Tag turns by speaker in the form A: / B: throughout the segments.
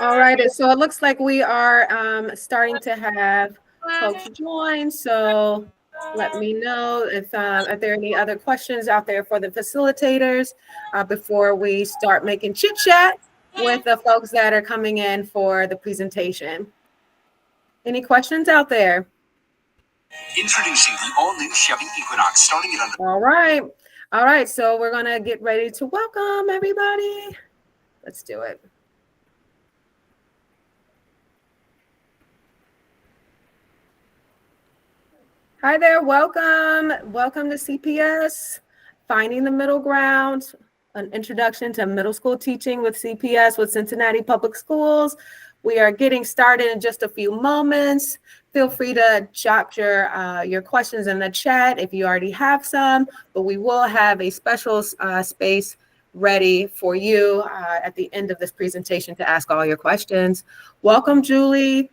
A: All right, so it looks like we are starting to have folks join. So let me know if there are any other questions out there for the facilitators before we start making chit chat with the folks that are coming in for the presentation. Any questions out there?
B: Introducing the all-new Chevy Equinox, starting at under.
A: All right. So we're gonna get ready to welcome everybody. Let's do it. Hi there, welcome to CPS, Finding the Middle Ground, an introduction to middle school teaching with CPS with Cincinnati Public Schools. We are getting started in just a few moments. Feel free to jot your questions in the chat if you already have some, but we will have a special space ready for you at the end of this presentation to ask all your questions. Welcome, Julie.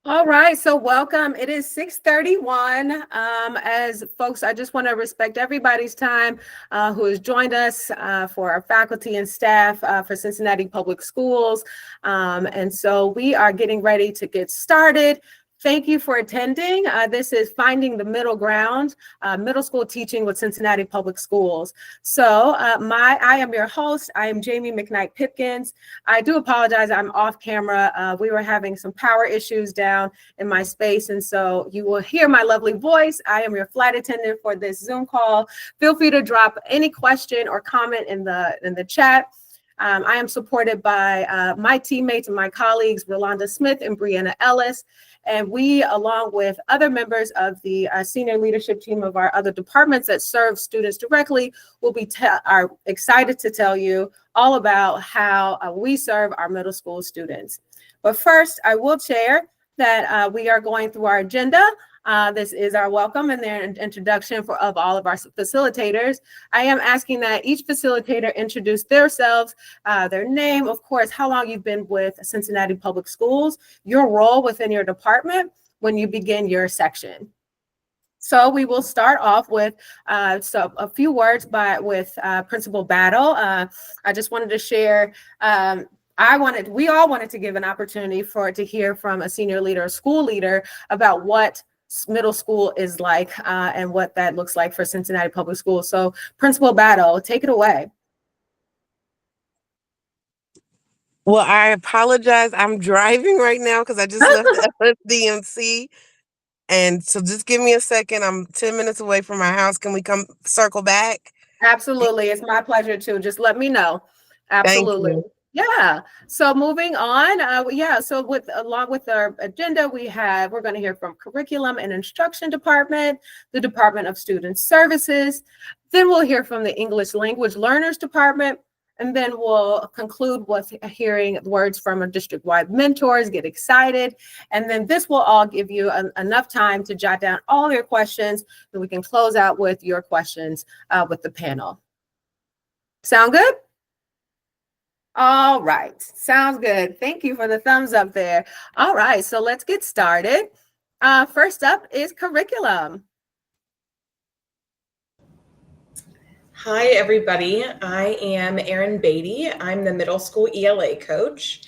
A: All right, so welcome. It is 6:31. As folks, I just want to respect everybody's time who has joined us for our faculty and staff for Cincinnati Public Schools. And so we are getting ready to get started. Thank you for attending. This is Finding the Middle Ground, middle school teaching with Cincinnati Public Schools. So I am your host. I am Jamie McKnight Pipkins. I do apologize, I'm off camera. We were having some power issues down in my space, and so you will hear my lovely voice. I am your flight attendant for this Zoom call. Feel free to drop any question or comment in the chat. I am supported by my teammates and my colleagues, Rolanda Smith and Brianna Ellis. And we, along with other members of the senior leadership team of our other departments that serve students directly, are excited to tell you all about how we serve our middle school students. But first, I will share that we are going through our agenda. This is our welcome and their introduction of all of our facilitators. I am asking that each facilitator introduce themselves, their name, of course, how long you've been with Cincinnati Public Schools, your role within your department when you begin your section. So we will start off with a few words with Principal Battle. I just wanted to share we all wanted to give an opportunity to hear from a senior leader, a school leader, about what middle school is like and what that looks like for Cincinnati Public Schools. So Principal Battle, take it away.
C: Well, I apologize. I'm driving right now because I just left the FDMC. And so just give me a second. I'm 10 minutes away from my house. Can we come circle back?
A: Absolutely. It's my pleasure too. Just let me know. Absolutely.
C: Thank you.
A: Yeah. So moving on. So along with our agenda, we're going to hear from Curriculum and Instruction Department, the Department of Student Services. Then we'll hear from the English Language Learners Department. And then we'll conclude with hearing words from our district-wide mentors, get excited. And then this will all give you enough time to jot down all your questions, and we can close out with your questions with the panel. Sound good? All right, sounds good. Thank you for the thumbs up there. All right, so let's get started. First up is curriculum.
D: Hi, everybody. I am Erin Beatty. I'm the middle school ELA coach.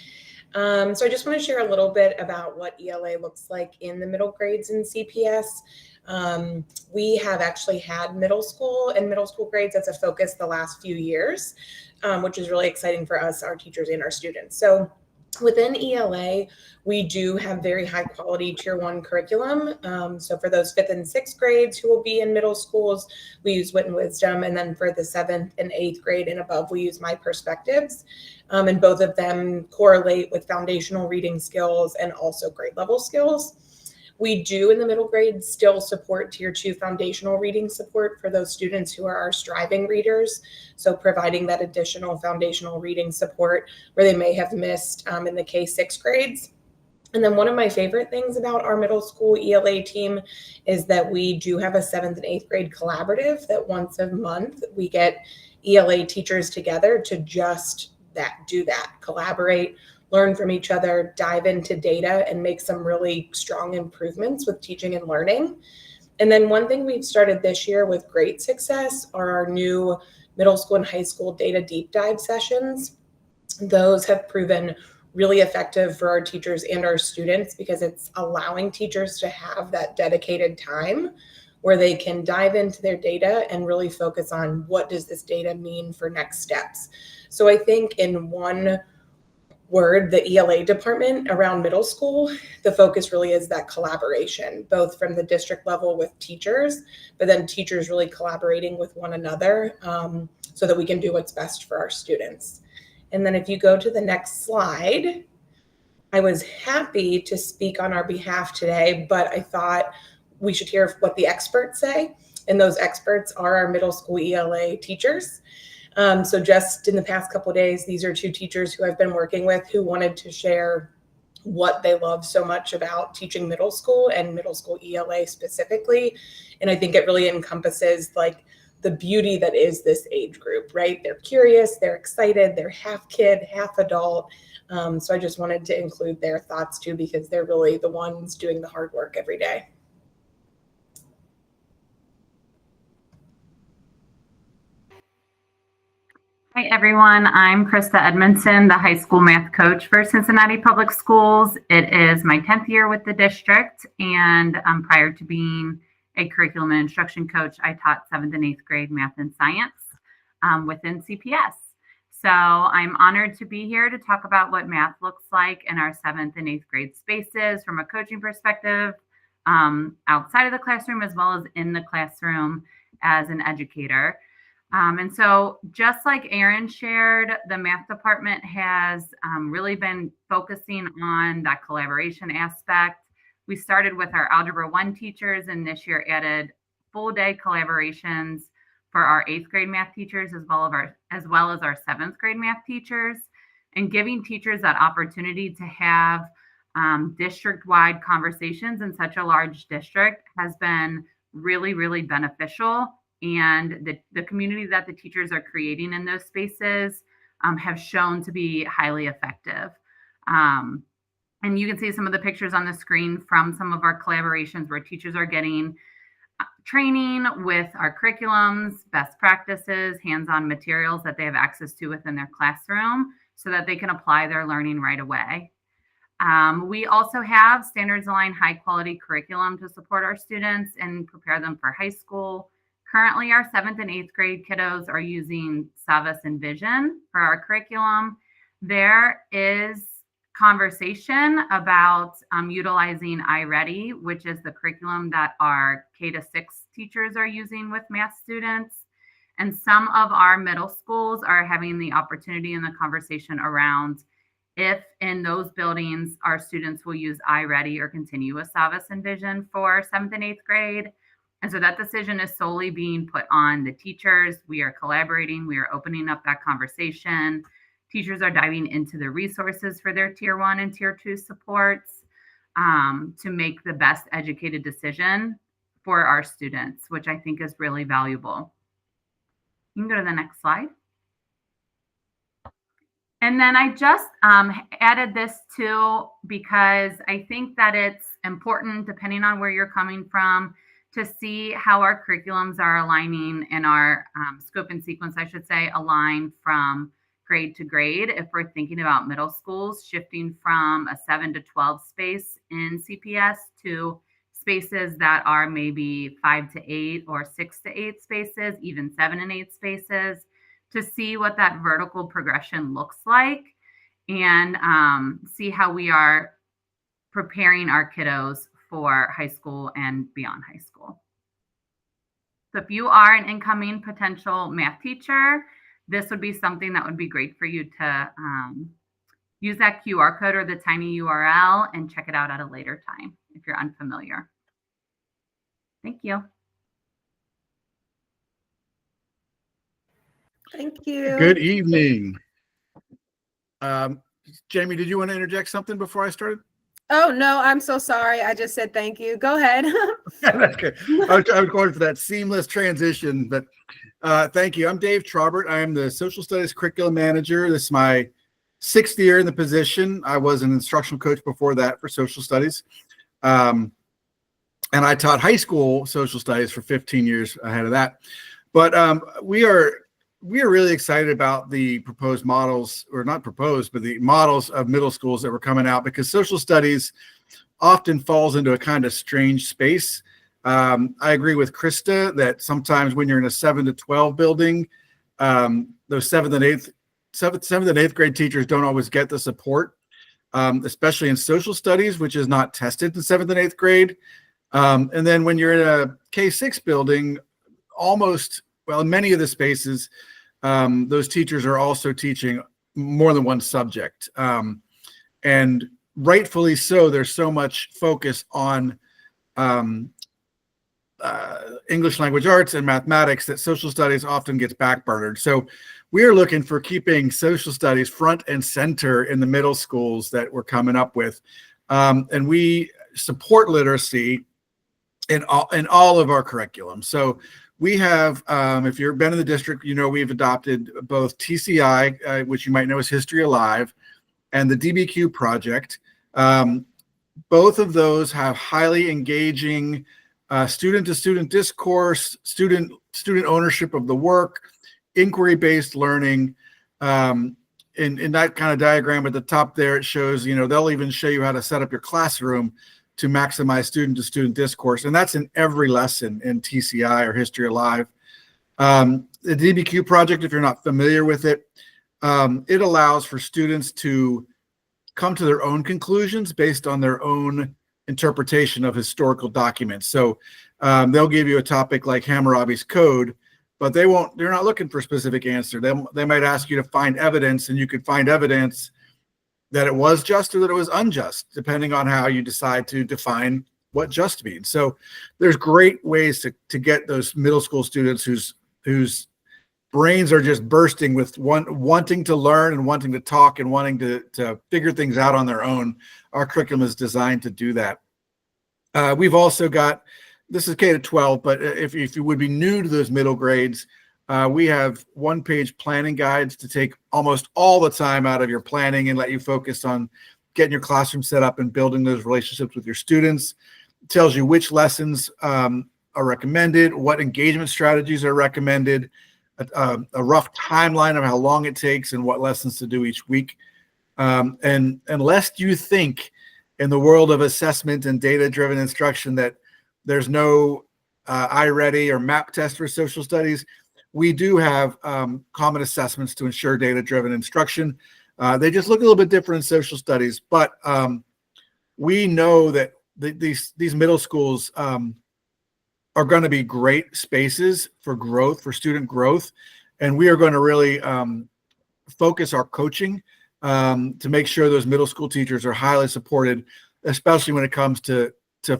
D: So I just want to share a little bit about what ELA looks like in the middle grades in CPS. We have actually had middle school and middle school grades as a focus the last few years, which is really exciting for us, our teachers, and our students. So within ELA, we do have very high quality tier 1 curriculum. So for those 5th and 6th grades who will be in middle schools, we use Wit and Wisdom. And then for the 7th and 8th grade and above, we use My Perspectives. And both of them correlate with foundational reading skills and also grade level skills. We do in the middle grade still support tier 2 foundational reading support for those students who are our striving readers. So providing that additional foundational reading support where they may have missed in the K-6 grades. And then one of my favorite things about our middle school ELA team is that we do have a 7th and 8th grade collaborative that once a month we get ELA teachers together to just do that, collaborate, learn from each other, dive into data, and make some really strong improvements with teaching and learning. And then one thing we've started this year with great success are our new middle school and high school data deep dive sessions. Those have proven really effective for our teachers and our students because it's allowing teachers to have that dedicated time where they can dive into their data and really focus on what does this data mean for next steps. So I think in one word, the ELA department around middle school, the focus really is that collaboration, both from the district level with teachers, but then teachers really collaborating with one another so that we can do what's best for our students. And then if you go to the next slide, I was happy to speak on our behalf today, but I thought we should hear what the experts say. And those experts are our middle school ELA teachers. So just in the past couple of days, these are 2 teachers who I've been working with who wanted to share what they love so much about teaching middle school and middle school ELA specifically. And I think it really encompasses like the beauty that is this age group, right? They're curious, they're excited, they're half kid, half adult. So I just wanted to include their thoughts too, because they're really the ones doing the hard work every day.
E: Hi, everyone. I'm Krista Edmondson, the high school math coach for Cincinnati Public Schools. It is my 10th year with the district, and prior to being a curriculum and instruction coach, I taught 7th and 8th grade math and science within CPS. So I'm honored to be here to talk about what math looks like in our 7th and 8th grade spaces from a coaching perspective, outside of the classroom as well as in the classroom as an educator. And so just like Erin shared, the math department has really been focusing on that collaboration aspect. We started with our Algebra 1 teachers, and this year added full day collaborations for our 8th grade math teachers as well as our 7th grade math teachers, and giving teachers that opportunity to have district-wide conversations in such a large district has been really, really beneficial. And the community that the teachers are creating in those spaces have shown to be highly effective. And you can see some of the pictures on the screen from some of our collaborations where teachers are getting training with our curriculums, best practices, hands-on materials that they have access to within their classroom so that they can apply their learning right away. We also have standards-aligned high-quality curriculum to support our students and prepare them for high school. Currently, our 7th and 8th grade kiddos are using Savas and Vision for our curriculum. There is conversation about utilizing iReady, which is the curriculum that our K-6 teachers are using with math students. And some of our middle schools are having the opportunity in the conversation around if in those buildings our students will use iReady or continue with Savas and Vision for 7th and 8th grade. And so that decision is solely being put on the teachers. We are collaborating. We are opening up that conversation. Teachers are diving into the resources for their tier 1 and tier 2 supports to make the best educated decision for our students, which I think is really valuable. You can go to the next slide. And then I just added this too, because I think that it's important, depending on where you're coming from, to see how our curriculums are aligning and our scope and sequence, I should say, align from grade to grade. If we're thinking about middle schools, shifting from a 7 to 12 space in CPS to spaces that are maybe 5 to 8 or 6 to 8 spaces, even 7 and 8 spaces, to see what that vertical progression looks like and see how we are preparing our kiddos for high school and beyond high school. So if you are an incoming potential math teacher, this would be something that would be great for you to use that QR code or the tiny URL and check it out at a later time if you're unfamiliar. Thank you.
A: Thank you.
F: Good evening. Jamie, did you want to interject something before I started?
A: Oh, no, I'm so sorry. I just said thank you. Go ahead.
F: That's good. I was going for that seamless transition, but thank you. I'm Dave Traubert. I am the Social Studies Curriculum Manager. This is my 6th year in the position. I was an instructional coach before that for social studies. And I taught high school social studies for 15 years ahead of that. But we are really excited about the proposed models, or not proposed, but the models of middle schools that were coming out, because social studies often falls into a kind of strange space. I agree with Krista that sometimes when you're in a 7 to 12 building, those 7th and 8th grade teachers don't always get the support, especially in social studies, which is not tested in 7th and 8th grade. And then when you're in a K-6 building, in many of the spaces, those teachers are also teaching more than one subject. And rightfully so, there's so much focus on English language arts and mathematics that social studies often gets backburnered. So we are looking for keeping social studies front and center in the middle schools that we're coming up with. And we support literacy in all of our curriculum. So we have, if you've been in the district, you know we've adopted both TCI, which you might know as History Alive, and the DBQ project. Both of those have highly engaging student-to-student discourse, student ownership of the work, inquiry-based learning. In that kind of diagram at the top there, it shows, they'll even show you how to set up your classroom to maximize student-to-student discourse. And that's in every lesson in TCI or History Alive. The DBQ project, if you're not familiar with it, it allows for students to come to their own conclusions based on their own interpretation of historical documents. So they'll give you a topic like Hammurabi's Code, but they're not looking for a specific answer. They might ask you to find evidence, and you could find evidence that it was just or that it was unjust, depending on how you decide to define what just means. So there's great ways to get those middle school students whose brains are just bursting with wanting to learn and wanting to talk and wanting to figure things out on their own. Our curriculum is designed to do that. We've also got, this is K to 12, but if you would be new to those middle grades, we have one-page planning guides to take almost all the time out of your planning and let you focus on getting your classroom set up and building those relationships with your students. It tells you which lessons are recommended, what engagement strategies are recommended, a rough timeline of how long it takes and what lessons to do each week. And lest you think in the world of assessment and data-driven instruction that there's no iReady or MAP test for social studies, we do have common assessments to ensure data-driven instruction. They just look a little bit different in social studies, but we know that these middle schools are going to be great spaces for growth, for student growth, and we are going to really focus our coaching to make sure those middle school teachers are highly supported, especially when it comes to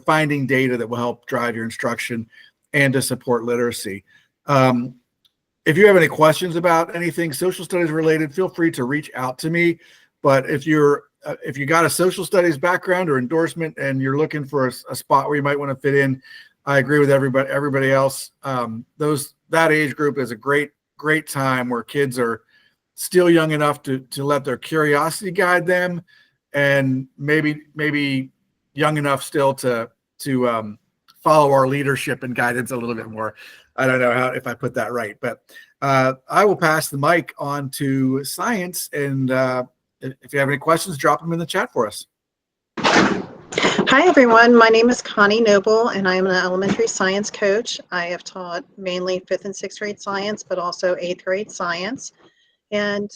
F: finding data that will help drive your instruction and to support literacy. If you have any questions about anything social studies related, feel free to reach out to me. But if you got a social studies background or endorsement and you're looking for a spot where you might want to fit in, I agree with everybody else. That age group is a great time where kids are still young enough to let their curiosity guide them, and maybe young enough still to follow our leadership and guidance a little bit more. I don't know if I put that right, but I will pass the mic on to science. And if you have any questions, drop them in the chat for us.
G: Hi, everyone. My name is Connie Noble, and I am an elementary science coach. I have taught mainly 5th and 6th grade science, but also 8th grade science. And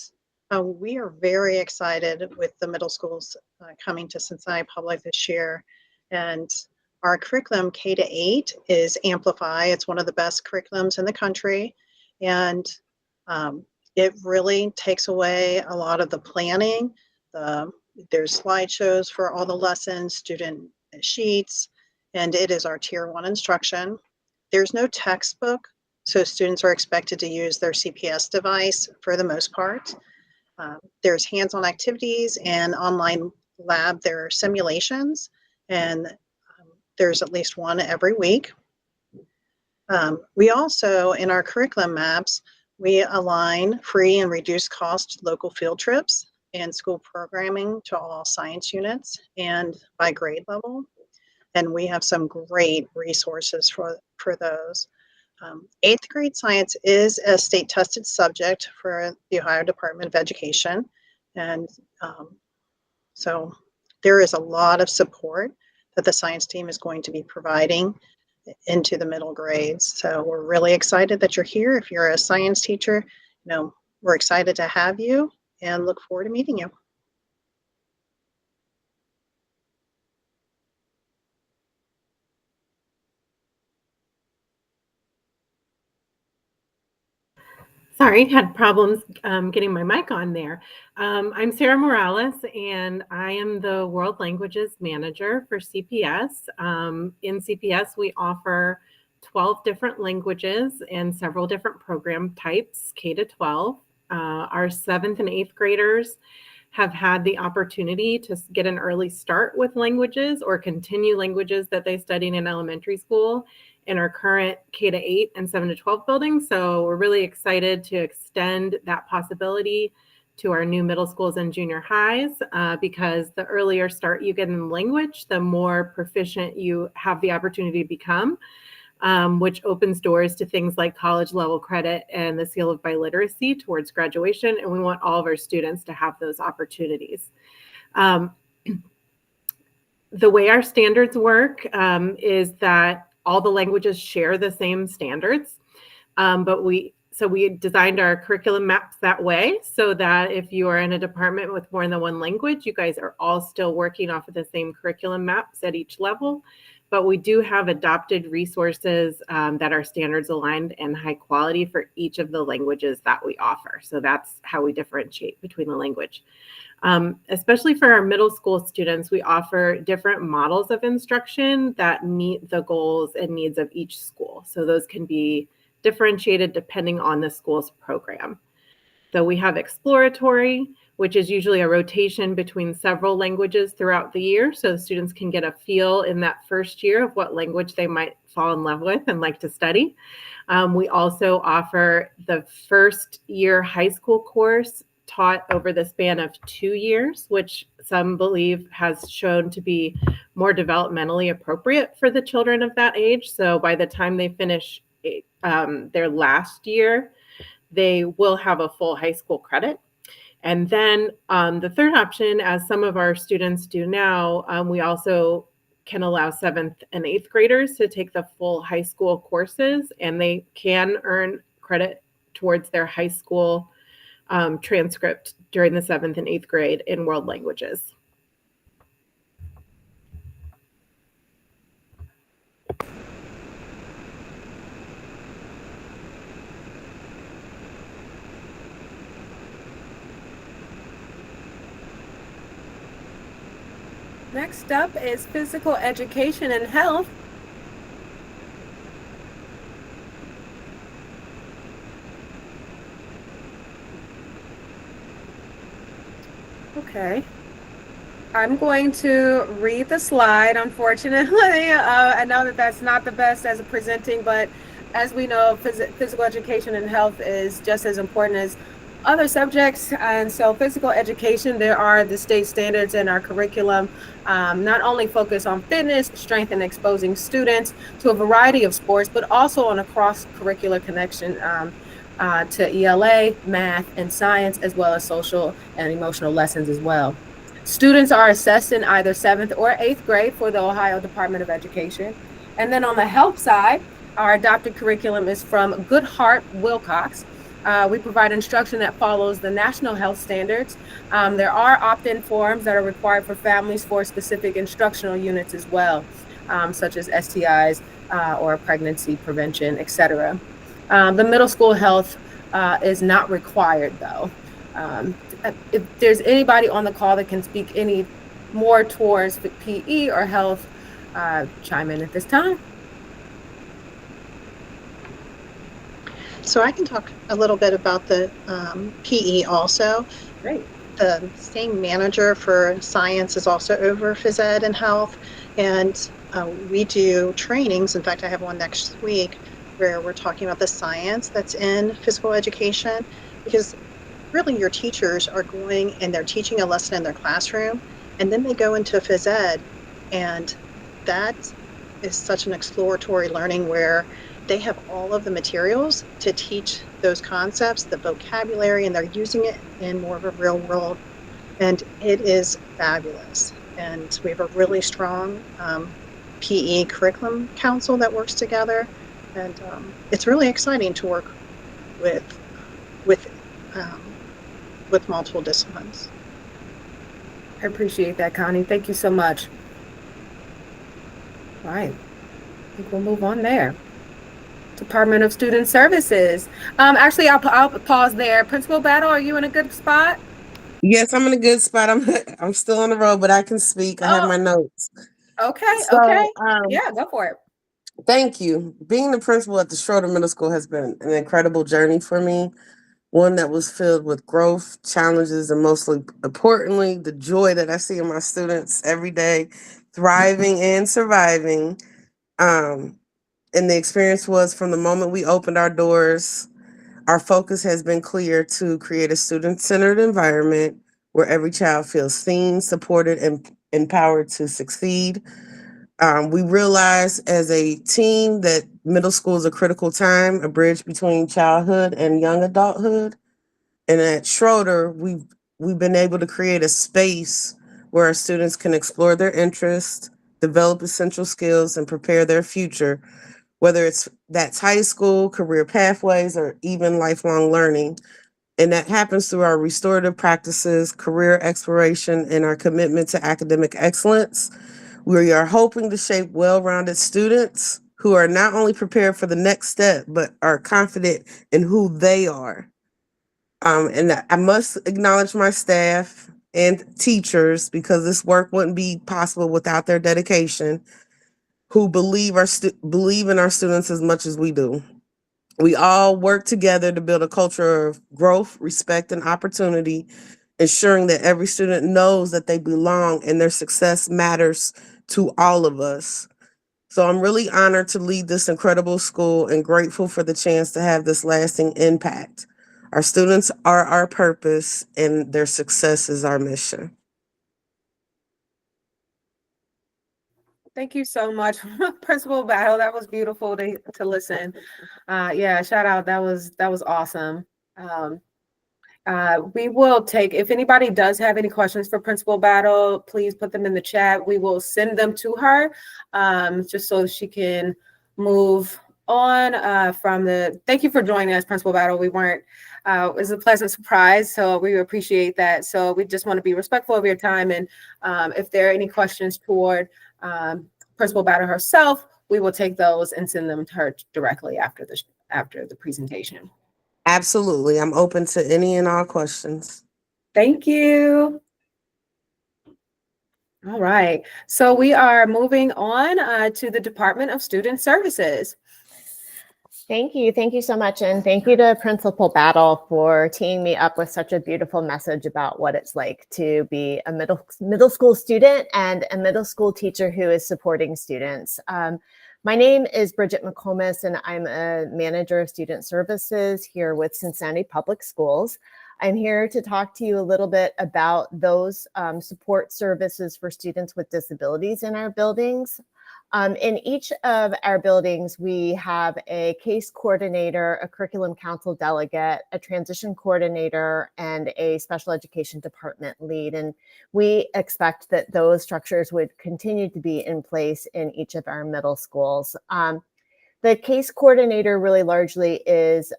G: we are very excited with the middle schools coming to Cincinnati Public this year. And our curriculum, K-8, is Amplify. It's one of the best curriculums in the country. And it really takes away a lot of the planning. There's slideshows for all the lessons, student sheets, and it is our Tier 1 instruction. There's no textbook, so students are expected to use their CPS device for the most part. There's hands-on activities and online lab. There are simulations, and there's at least one every week. We also, in our curriculum maps, we align free and reduced cost local field trips and school programming to all science units and by grade level. And we have some great resources for those. 8th grade science is a state tested subject for the Ohio Department of Education. And so there is a lot of support that the science team is going to be providing into the middle grades. So we're really excited that you're here. If you're a science teacher, we're excited to have you and look forward to meeting you.
A: Sorry, had problems getting my mic on there. I'm Sarah Morales, and I am the World Languages Manager for CPS. In CPS, we offer 12 different languages and several different program types, K-12. Our 7th and 8th graders have had the opportunity to get an early start with languages or continue languages that they studied in elementary school in our current K-8 and 7-12 buildings. So we're really excited to extend that possibility to our new middle schools and junior highs because the earlier start you get in language, the more proficient you have the opportunity to become, which opens doors to things like college level credit and the seal of biliteracy towards graduation. And we want all of our students to have those opportunities. The way our standards work is that all the languages share the same standards, but we designed our curriculum maps that way so that if you are in a department with more than one language, you guys are all still working off of the same curriculum maps at each level. But we do have adopted resources that are standards aligned and high quality for each of the languages that we offer. So that's how we differentiate between the language. Especially for our middle school students, we offer different models of instruction that meet the goals and needs of each school. So those can be differentiated depending on the school's program. So we have exploratory, which is usually a rotation between several languages throughout the year. So the students can get a feel in that first year of what language they might fall in love with and like to study. We also offer the first year high school course taught over the span of 2 years, which some believe has shown to be more developmentally appropriate for the children of that age. So by the time they finish their last year, they will have a full high school credit. And then the third option, as some of our students do now, we also can allow 7th and 8th graders to take the full high school courses, and they can earn credit towards their high school transcript during the 7th and 8th grade in world languages. Next up is physical education and health. Okay. I'm going to read the slide, unfortunately. I know that that's not the best as a presenting, but as we know, physical education and health is just as important as other subjects. And so physical education, there are the state standards in our curriculum, not only focus on fitness, strength, and exposing students to a variety of sports, but also on a cross-curricular connection to ELA, math, and science, as well as social and emotional lessons as well. Students are assessed in either 7th or 8th grade for the Ohio Department of Education. And then on the health side, our adopted curriculum is from Goodhart Wilcox. We provide instruction that follows the national health standards. There are opt-in forms that are required for families for specific instructional units as well, such as STIs or pregnancy prevention, etc. The middle school health is not required though. If there's anybody on the call that can speak any more towards the PE or health, chime in at this time.
G: So I can talk a little bit about the PE also.
A: Great.
G: The same manager for science is also over phys ed and health, and we do trainings. In fact, I have one next week where we're talking about the science that's in physical education, because really your teachers are going and they're teaching a lesson in their classroom, and then they go into phys ed, and that is such an exploratory learning where they have all of the materials to teach those concepts, the vocabulary, and they're using it in more of a real world. And it is fabulous. And we have a really strong PE curriculum council that works together. And it's really exciting to work with multiple disciplines.
A: I appreciate that, Connie. Thank you so much. All right. I think we'll move on there. Department of Student Services. Actually, I'll pause there. Principal Battle, are you in a good spot?
C: Yes, I'm in a good spot. I'm still on the road, but I can speak. I have my notes.
A: Okay.
C: So,
A: Okay. Yeah, go for it.
C: Thank you. Being the principal at the Schroeder Middle School has been an incredible journey for me. One that was filled with growth, challenges, and most importantly, the joy that I see in my students every day, thriving and surviving. And the experience was, from the moment we opened our doors, our focus has been clear to create a student-centered environment where every child feels seen, supported, and empowered to succeed. We realize as a team that middle school is a critical time, a bridge between childhood and young adulthood. And at Schroeder, we've been able to create a space where our students can explore their interests, develop essential skills, and prepare their future, whether that's high school, career pathways, or even lifelong learning. And that happens through our restorative practices, career exploration, and our commitment to academic excellence. We are hoping to shape well-rounded students who are not only prepared for the next step, but are confident in who they are. And I must acknowledge my staff and teachers, because this work wouldn't be possible without their dedication, who believe in our students as much as we do. We all work together to build a culture of growth, respect, and opportunity, ensuring that every student knows that they belong and their success matters to all of us. So I'm really honored to lead this incredible school and grateful for the chance to have this lasting impact. Our students are our purpose, and their success is our mission.
A: Thank you so much, Principal Battle. That was beautiful to listen. Yeah, shout out. That was awesome. We will take, if anybody does have any questions for Principal Battle, please put them in the chat. We will send them to her just so she can move on thank you for joining us, Principal Battle. We weren't, it was a pleasant surprise, so we appreciate that. So we just want to be respectful of your time. And if there are any questions toward Principal Battle herself, we will take those and send them to her directly after the presentation.
C: Absolutely. I'm open to any and all questions.
A: Thank you. All right. So we are moving on to the Department of Student Services.
H: Thank you. Thank you so much. And thank you to Principal Battle for teeing me up with such a beautiful message about what it's like to be a middle school student and a middle school teacher who is supporting students. My name is Bridget McComas, and I'm a manager of student services here with Cincinnati Public Schools. I'm here to talk to you a little bit about those support services for students with disabilities in our buildings. In each of our buildings, we have a case coordinator, a curriculum council delegate, a transition coordinator, and a special education department lead. And we expect that those structures would continue to be in place in each of our middle schools. The case coordinator really largely is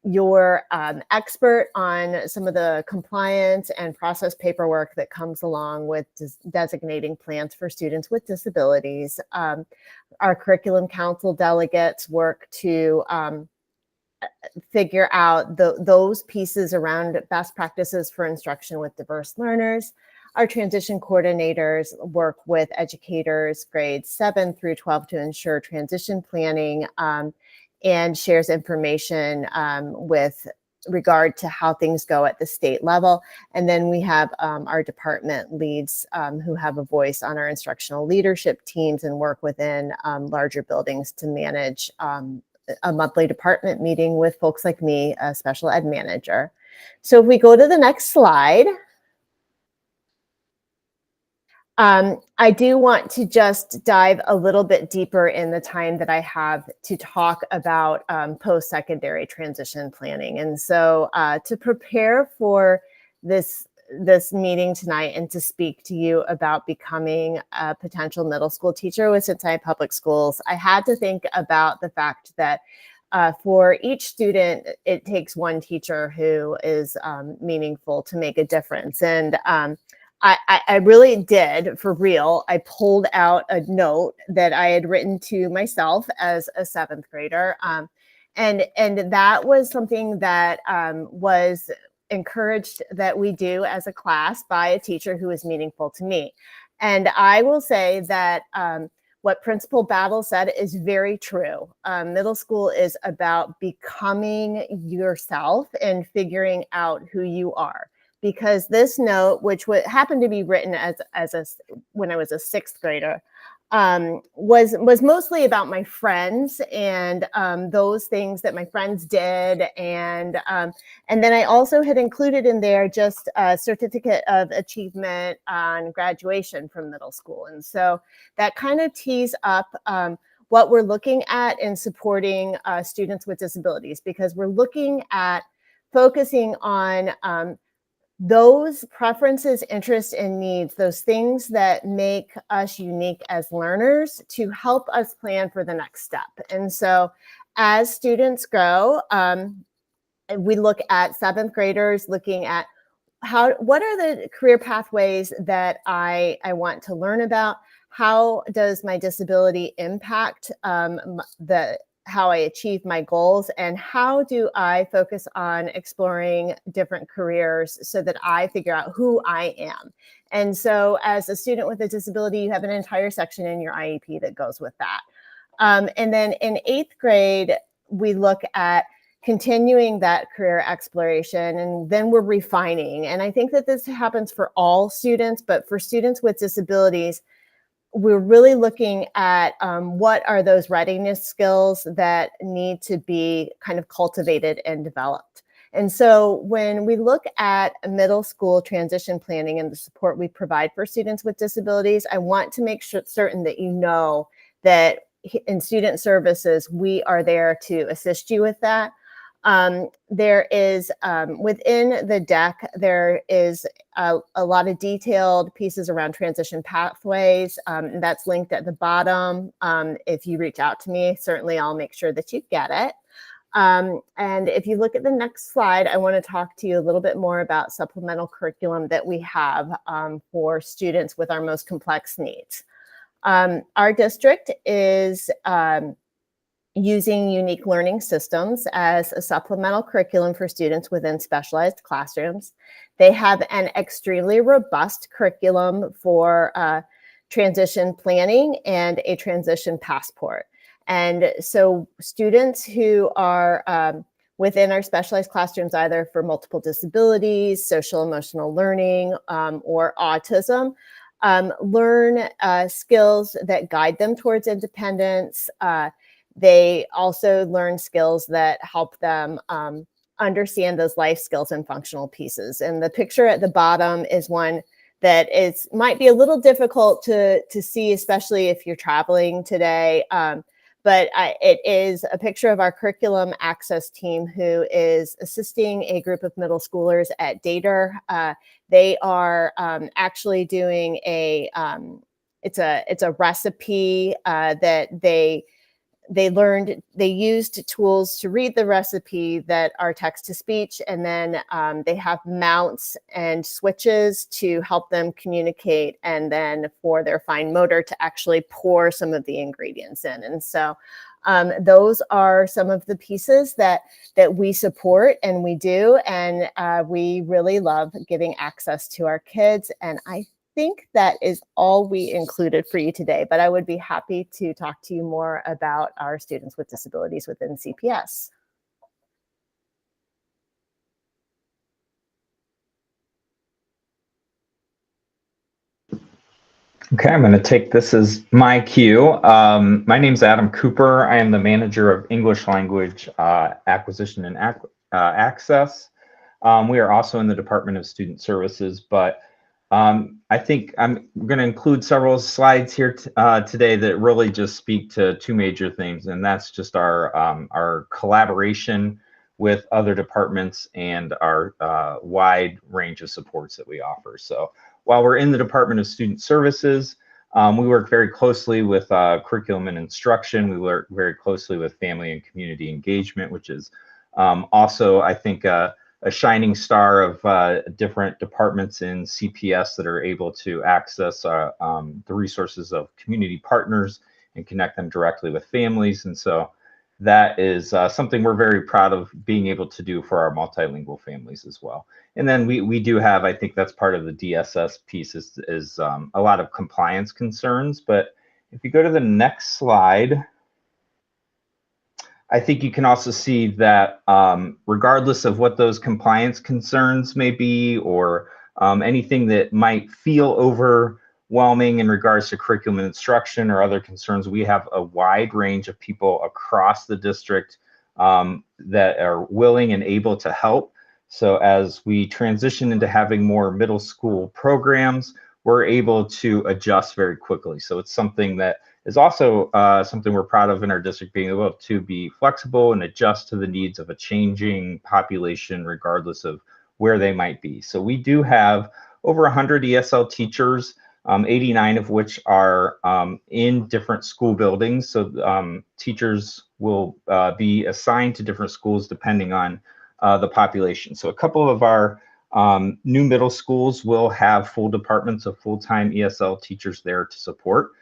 H: your expert on some of the compliance and process paperwork that comes along with designating plans for students with disabilities. Our curriculum council delegates work to figure out those pieces around best practices for instruction with diverse learners. Our transition coordinators work with educators grades 7 through 12 to ensure transition planning and shares information with regard to how things go at the state level. And then we have our department leads who have a voice on our instructional leadership teams and work within larger buildings to manage a monthly department meeting with folks like me, a special ed manager. So if we go to the next slide, I do want to just dive a little bit deeper in the time that I have to talk about post-secondary transition planning. And so to prepare for this meeting tonight and to speak to you about becoming a potential middle school teacher with Cincinnati Public Schools, I had to think about the fact that for each student, it takes one teacher who is meaningful to make a difference. And I really did, for real. I pulled out a note that I had written to myself as a 7th grader. And that was something that was encouraged that we do as a class by a teacher who is meaningful to me. And I will say that what Principal Battle said is very true. Middle school is about becoming yourself and figuring out who you are. Because this note, which happened to be written when I was a 6th grader, was mostly about my friends and those things that my friends did, and then I also had included in there just a certificate of achievement on graduation from middle school, and so that kind of tees up what we're looking at in supporting students with disabilities, because we're looking at focusing on those preferences, interests, and needs, those things that make us unique as learners to help us plan for the next step. And so as students grow, we look at 7th graders looking at what are the career pathways that I want to learn about? How does my disability impact how I achieve my goals, and how do I focus on exploring different careers so that I figure out who I am? And so as a student with a disability, you have an entire section in your IEP that goes with that. And then in 8th grade, we look at continuing that career exploration, and then we're refining. And I think that this happens for all students, but for students with disabilities, we're really looking at what are those readiness skills that need to be kind of cultivated and developed. And so when we look at middle school transition planning and the support we provide for students with disabilities, I want to make certain that you know that in student services, we are there to assist you with that. There is, within the deck, there is a lot of detailed pieces around transition pathways. And that's linked at the bottom. If you reach out to me, certainly I'll make sure that you get it. And if you look at the next slide, I want to talk to you a little bit more about supplemental curriculum that we have for students with our most complex needs. Our district is using unique learning systems as a supplemental curriculum for students within specialized classrooms. They have an extremely robust curriculum for transition planning and a transition passport. And so students who are within our specialized classrooms, either for multiple disabilities, social emotional learning, or autism, learn skills that guide them towards independence. They also learn skills that help them understand those life skills and functional pieces. And the picture at the bottom is one that might be a little difficult to see, especially if you're traveling today. But it is a picture of our curriculum access team who is assisting a group of middle schoolers at Dater. They are actually doing it's a recipe that they used tools to read the recipe that are text to speech, and then they have mounts and switches to help them communicate, and then for their fine motor to actually pour some of the ingredients in. And so those are some of the pieces that we support and we do, and we really love giving access to our kids. And I think that is all we included for you today, but I would be happy to talk to you more about our students with disabilities within CPS.
I: Okay, I'm going to take this as my cue. My name's Adam Cooper. I am the manager of English language acquisition and access. We are also in the Department of Student Services, but I think I'm going to include several slides here today that really just speak to two major things, and that's just our collaboration with other departments and our wide range of supports that we offer. So while we're in the Department of Student Services, we work very closely with curriculum and instruction. We work very closely with family and community engagement, which is also, I think, a shining star of different departments in CPS that are able to access the resources of community partners and connect them directly with families. And so that is something we're very proud of being able to do for our multilingual families as well. And then we do have, I think that's part of the DSS piece is a lot of compliance concerns. But if you go to the next slide, I think you can also see that regardless of what those compliance concerns may be, or anything that might feel overwhelming in regards to curriculum and instruction or other concerns, we have a wide range of people across the district that are willing and able to help. So as we transition into having more middle school programs, we're able to adjust very quickly. So it's something that is also something we're proud of in our district, being able to be flexible and adjust to the needs of a changing population, regardless of where they might be. So we do have over 100 ESL teachers, 89 of which are in different school buildings. So teachers will be assigned to different schools depending on the population. So a couple of our new middle schools will have full departments of full-time ESL teachers there to support.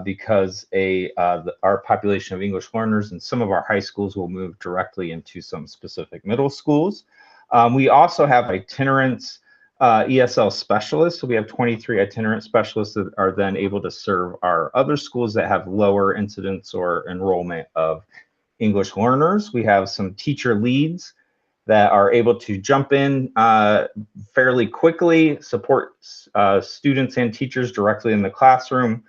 I: Because our population of English learners in some of our high schools will move directly into some specific middle schools. We also have itinerants ESL specialists. So we have 23 itinerant specialists that are then able to serve our other schools that have lower incidence or enrollment of English learners. We have some teacher leads that are able to jump in fairly quickly, support students and teachers directly in the classroom.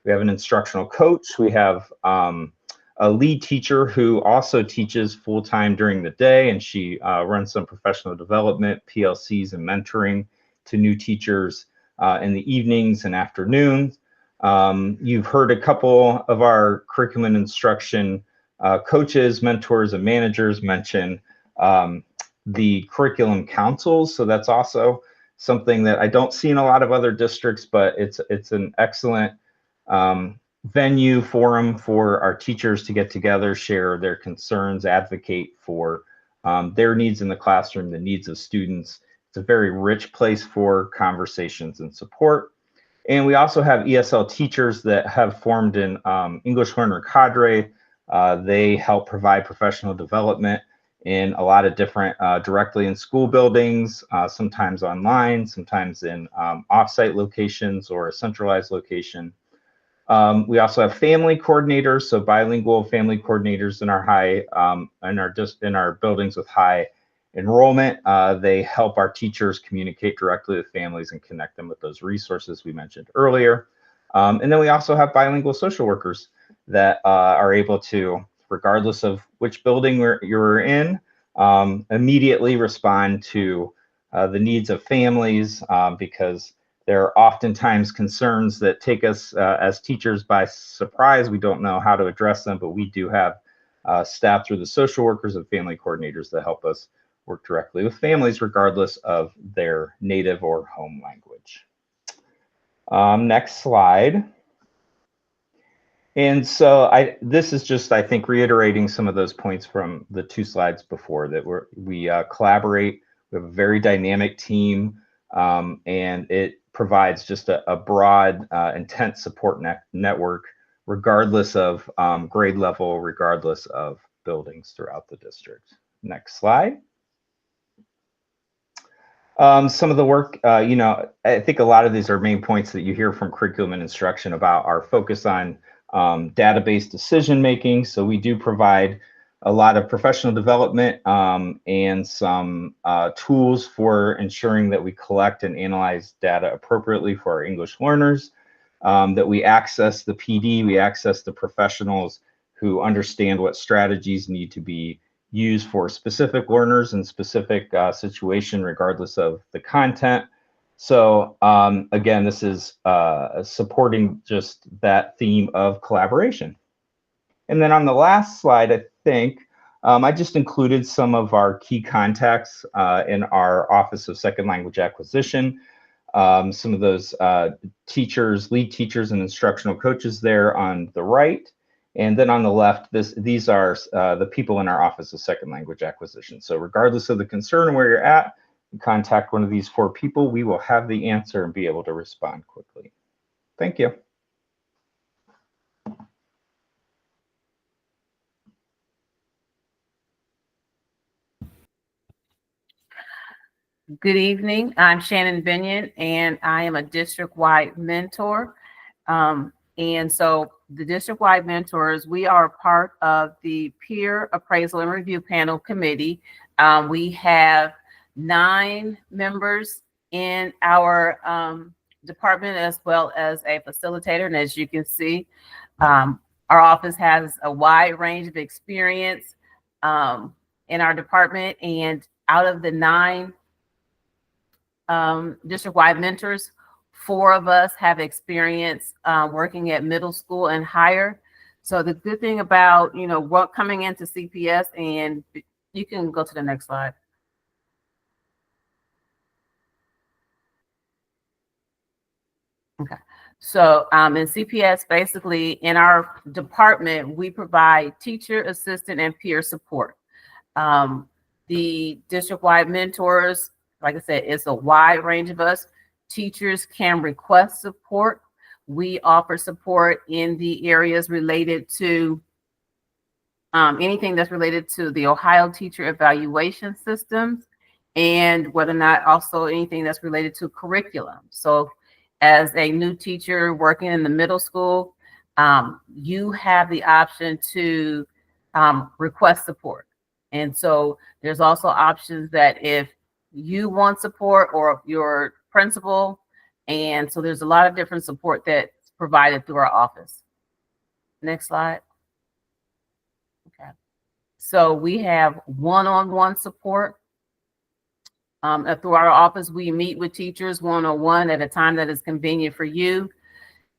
I: We have an instructional coach. We have a lead teacher who also teaches full-time during the day, and she runs some professional development, PLCs, and mentoring to new teachers in the evenings and afternoons. You've heard a couple of our curriculum instruction coaches, mentors, and managers mention the curriculum councils. So that's also something that I don't see in a lot of other districts, but it's an excellent venue, forum for our teachers to get together, share their concerns, advocate for their needs in the classroom, the needs of students. It's a very rich place for conversations and support. And we also have ESL teachers that have formed an English learner cadre. They help provide professional development in a lot of different, directly in school buildings, sometimes online, sometimes in offsite locations or a centralized location. We also have family coordinators, so bilingual family coordinators in our in our buildings with high enrollment. They help our teachers communicate directly with families and connect them with those resources we mentioned earlier. And then we also have bilingual social workers that are able to, regardless of which building you're in, immediately respond to the needs of families, because there are oftentimes concerns that take us as teachers by surprise. We don't know how to address them, but we do have staff through the social workers and family coordinators that help us work directly with families regardless of their native or home language. Next slide. And so this is just, I think, reiterating some of those points from the 2 slides before, that we collaborate. We have a very dynamic team, and it provides just a broad, intense support network, regardless of grade level, regardless of buildings throughout the district. Next slide. Some of the work, I think a lot of these are main points that you hear from curriculum and instruction about our focus on database decision making. So we do provide a lot of professional development and some tools for ensuring that we collect and analyze data appropriately for our English learners, that we access the PD, we access the professionals who understand what strategies need to be used for specific learners and specific situation, regardless of the content. So again, this is supporting just that theme of collaboration. And then on the last slide, I think I just included some of our key contacts in our Office of Second Language Acquisition. Some of those teachers, lead teachers and instructional coaches there on the right. And then on the left, these are the people in our Office of Second Language Acquisition. So regardless of the concern and where you're at, you contact one of these 4 people, we will have the answer and be able to respond quickly. Thank you.
J: Good evening. I'm Shannon Binion, and I am a district-wide mentor. And so the district-wide mentors, we are part of the Peer Appraisal and Review Panel Committee. We have 9 members in our department, as well as a facilitator. And as you can see, our office has a wide range of experience in our department. And out of the 9 district-wide mentors, 4 of us have experience working at middle school and higher. So the good thing about, what coming into CPS, and you can go to the next slide. Okay. So in CPS, basically in our department, we provide teacher, assistant, and peer support. The district-wide mentors, like I said, it's a wide range of us. Teachers can request support. We offer support in the areas related to anything that's related to the Ohio Teacher Evaluation Systems, and whether or not also anything that's related to curriculum. So as a new teacher working in the middle school, you have the option to request support. And so there's also options that if you want support, or your principal, and so there's a lot of different support that's provided through our office. Next slide. Okay. So we have one-on-one support. Through our office, we meet with teachers one-on-one at a time that is convenient for you.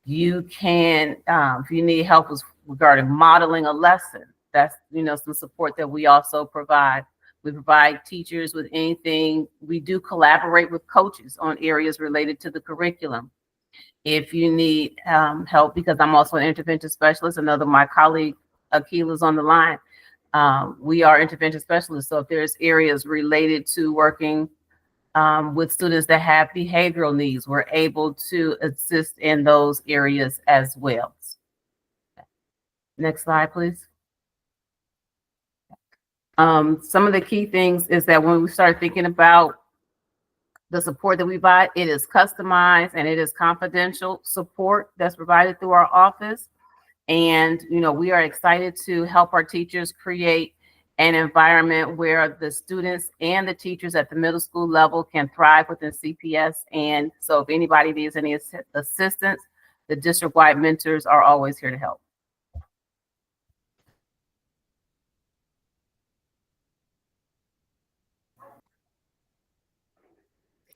J: You can, if you need help regarding modeling a lesson, that's, some support that we also provide. We provide teachers with anything. We do collaborate with coaches on areas related to the curriculum. If you need help, because I'm also an intervention specialist, another my colleague Akil is on the line. We are intervention specialists. So if there's areas related to working with students that have behavioral needs, we're able to assist in those areas as well. Next slide, please. Some of the key things is that when we start thinking about the support that we provide, it is customized and it is confidential support that's provided through our office. And, we are excited to help our teachers create an environment where the students and the teachers at the middle school level can thrive within CPS. And so if anybody needs any assistance, the district-wide mentors are always here to help.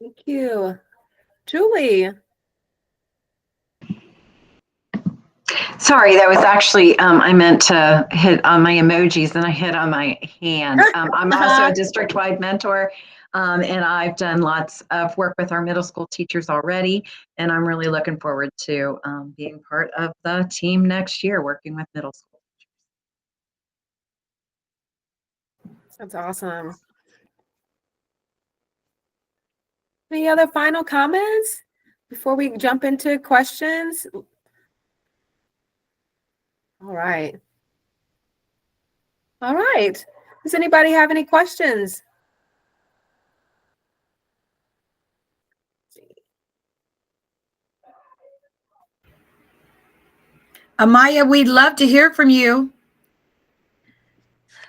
A: Thank you. Julie.
K: Sorry, that was actually, I meant to hit on my emojis and I hit on my hand. I'm also a district-wide mentor, and I've done lots of work with our middle school teachers already. And I'm really looking forward to being part of the team next year, working with middle school.
A: That's awesome. Any other final comments before we jump into questions? All right. All right. Does anybody have any questions?
L: Amaya, we'd love to hear from you.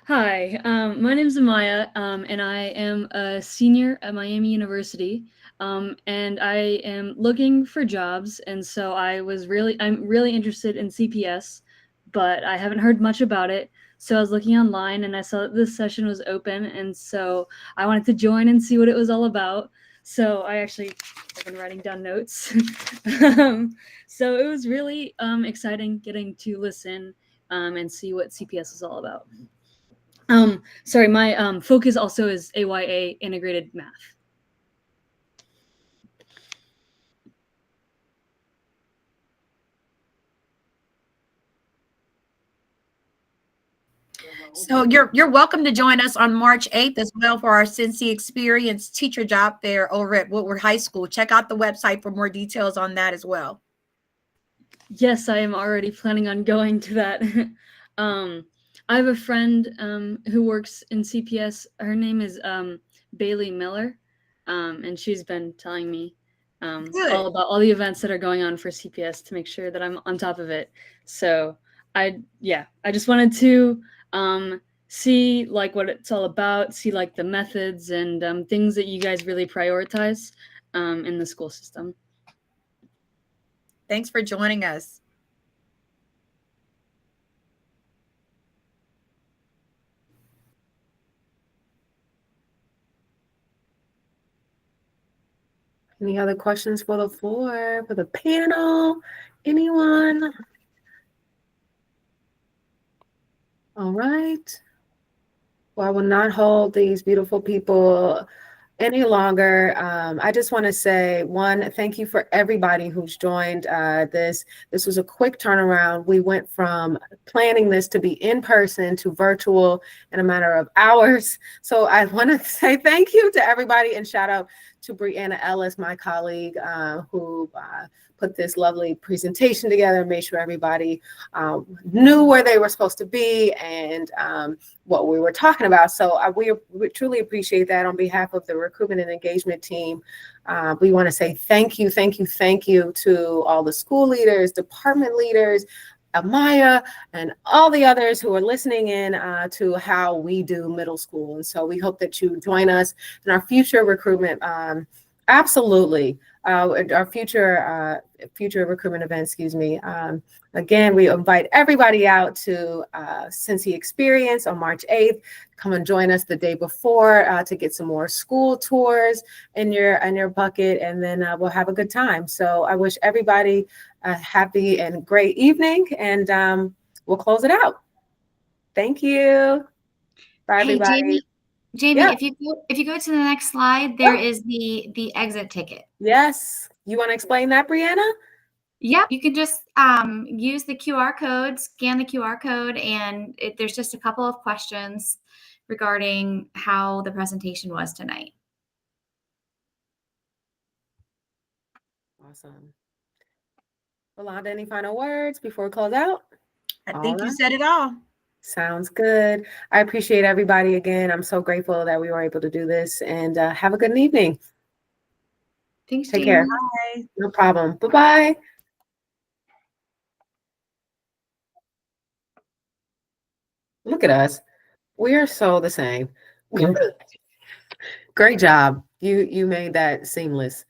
M: Hi, my name is Amaya, and I am a senior at Miami University, and I am looking for jobs, and so I'm really interested in CPS, but I haven't heard much about it. So I was looking online, and I saw that this session was open, and so I wanted to join and see what it was all about. So I've been writing down notes. So it was really exciting getting to listen and see what CPS is all about. Sorry, my focus also is AYA integrated math.
L: So you're welcome to join us on March 8th as well for our Cincy Experience teacher job fair over at Woodward High School. Check out the website for more details on that as well.
M: Yes, I am already planning on going to that. I have a friend who works in CPS. Her name is Bailey Miller, and she's been telling me all about all the events that are going on for CPS to make sure that I'm on top of it. So I just wanted to see like what it's all about, see like the methods and things that you guys really prioritize in the school system.
L: Thanks for joining us.
A: Any other questions for the floor, for the panel? Anyone? All right. Well, I will not hold these beautiful people any longer. I just want to say, one, thank you for everybody who's joined this. This was a quick turnaround. We went from planning this to be in person to virtual in a matter of hours. So I want to say thank you to everybody and shout out to Brianna Ellis, my colleague, who put this lovely presentation together and made sure everybody knew where they were supposed to be and what we were talking about. So we truly appreciate that on behalf of the recruitment and engagement team. We want to say thank you to all the school leaders, department leaders, Amaya, and all the others who are listening in to how we do middle school. And so we hope that you join us in our future recruitment. Absolutely. Our future recruitment events, again, we invite everybody out to Cincy Experience on March 8th. Come and join us the day before to get some more school tours in your bucket, and then we'll have a good time. So I wish everybody a happy and great evening, and we'll close it out. Thank you. Bye, everybody.
N: Jamie,
A: Yeah.
N: if you go to the next slide, there is the exit ticket.
A: Yes. You want to explain that, Brianna?
N: Yep. You can just use the QR code, scan the QR code, and there's just a couple of questions regarding how the presentation was tonight.
A: Awesome. Yolanda, any final words before we close out?
L: I think you said it all.
A: Sounds good. I appreciate everybody again. I'm so grateful that we were able to do this, and have a good evening.
N: Thanks,
A: Take
N: Jamie.
A: care.
L: Bye.
A: No problem. Bye-bye. Look at us. We are so the same. Great job. You made that seamless.